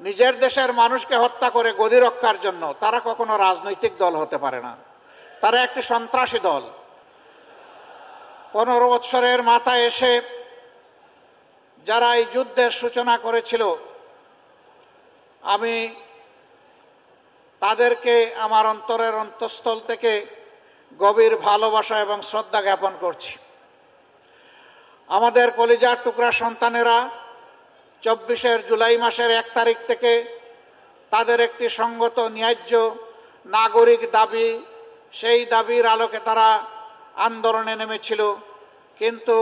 নিজের দেশের মানুষকে হত্যা করে গদি রক্ষার জন্য তারা কখনো রাজনৈতিক দল হতে পারে না। তারা একটি সন্ত্রাসী দল। 15 বছরের মাথায় এসে যারা এই যুদ্ধের সূচনা করেছিল, আমি তাদেরকে আমার অন্তরের অন্তঃস্থল থেকে গভীর ভালোবাসা এবং শ্রদ্ধা জ্ঞাপন করছি। আমাদের কলিজার টুকরা সন্তানেরা 24 জুলাই মাসের 1 তারিখ থেকে তাদের একটি সঙ্গত ন্যায্য নাগরিক দাবি, সেই দাবির আলোকে তারা আন্দোলনে নেমেছিল। কিন্তু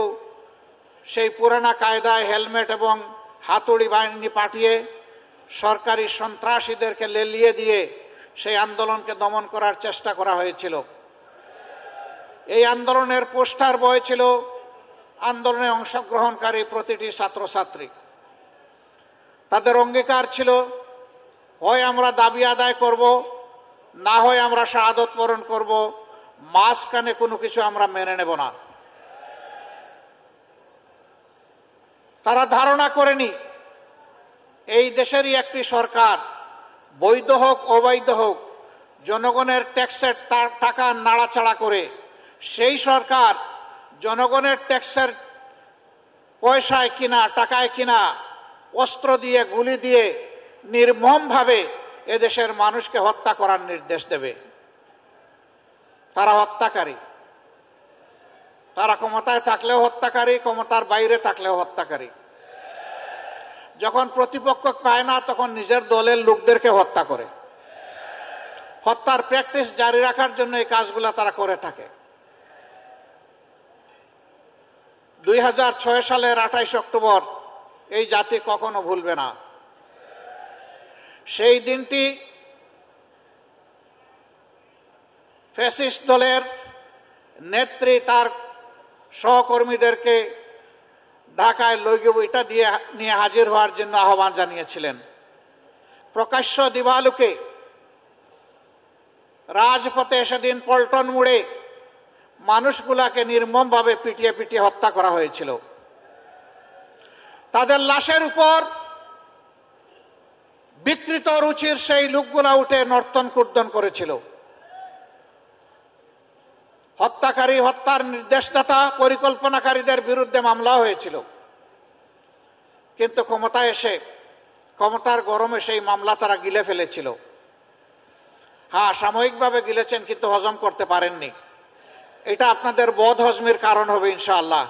সেই পুরানা কায়দায় হেলমেট এবং হাতুড়ি বাহিনী পাঠিয়ে সরকারি সন্ত্রাসীদেরকে লেলিয়ে দিয়ে সেই আন্দোলনকে দমন করার চেষ্টা করা হয়েছিল। এই আন্দোলনের পোস্টার বয়েছিল আন্দোলনে অংশগ্রহণকারী প্রতিটি ছাত্রছাত্রী। তাদের অঙ্গীকার ছিল, হয় আমরা দাবি আদায় করব, না হয় আমরা শাহাদত বরণ করব, মাঝখানে কোনো কিছু আমরা মেনে নেব না। তারা ধারণা করেনি এই দেশেরই একটি সরকার, বৈধ হোক অবৈধ হোক, জনগণের ট্যাক্সের টাকা নাড়াচাড়া করে সেই সরকার জনগণের ট্যাক্সের পয়সায় কিনা, টাকায় কিনা অস্ত্র দিয়ে, গুলি দিয়ে নির্মমভাবে এদেশের মানুষকে হত্যা করার নির্দেশ দেবে। তারা হত্যাকারী। তারা ক্ষমতায় থাকলেও হত্যাকারী, ক্ষমতার বাইরে থাকলেও হত্যাকারী। যখন প্রতিপক্ষ পায় না তখন নিজের দলের লোকদেরকে হত্যা করে। হত্যার প্র্যাকটিস জারি রাখার জন্য এই কাজগুলো তারা করে থাকে। 2006 সালের 28 অক্টোবর এই জাতি কখনো ভুলবে না। সেই দিনটি ফ্যাসিস্ট দলের নেত্রী তার সহকর্মীদেরকে ঢাকায় লইগবইটা দিয়ে নিয়ে হাজির হওয়ার জন্য আহ্বান জানিয়েছিলেন। প্রকাশ্য দিবালোকে রাজপথে সেদিন পল্টন মোড়ে মানুষগুলাকে নির্মমভাবে পিটিয়ে পিটিয়ে হত্যা করা হয়েছিল। তাদের লাশের উপর বিকৃত রুচির সেই লোকগুলা উঠে নর্তন কুর্দন করেছিল। হত্যাকারী, হত্যার নির্দেশদাতা, পরিকল্পনাকারীদের বিরুদ্ধে মামলা হয়েছিল। কিন্তু ক্ষমতায় এসে, ক্ষমতার গরমে সেই মামলা তারা গিলে ফেলেছিল। হ্যাঁ, সাময়িকভাবে গিলেছেন, কিন্তু হজম করতে পারেননি। এটা আপনাদের বোধ হজমের কারণ হবে ইনশাআল্লাহ।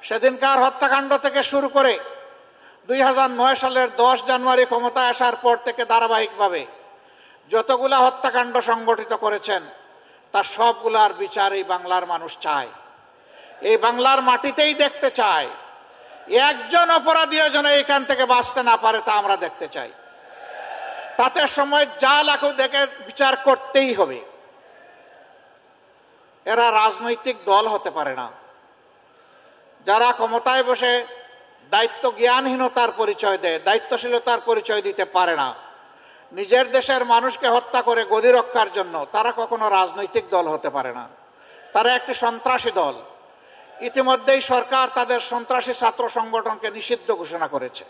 সেদিনকার হত্যাকাণ্ড থেকে শুরু করে 2009 সালের 10 জানুয়ারি ক্ষমতায় আসার পর থেকে ধারাবাহিকভাবে যতগুলা হত্যাকাণ্ড সংগঠিত করেছেন তার সবগুলার বিচার এই বাংলার মানুষ চায়, এই বাংলার মাটিতেই দেখতে চায়। একজন অপরাধীও যেন এখান থেকে বাঁচতে না পারে তা আমরা দেখতে চাই। তাতে সময় যা লাগুক দেখে বিচার করতেই হবে। এরা রাজনৈতিক দল হতে পারে না। যারা ক্ষমতায় বসে দায়িত্ব জ্ঞানহীনতার পরিচয় দেয়, দায়িত্বশীলতার পরিচয় দিতে পারে না, নিজের দেশের মানুষকে হত্যা করে গদি রক্ষার জন্য তারা কখনো রাজনৈতিক দল হতে পারে না। তারা একটি সন্ত্রাসী দল। ইতিমধ্যেই সরকার তাদের সন্ত্রাসী ছাত্র সংগঠনকে নিষিদ্ধ ঘোষণা করেছে।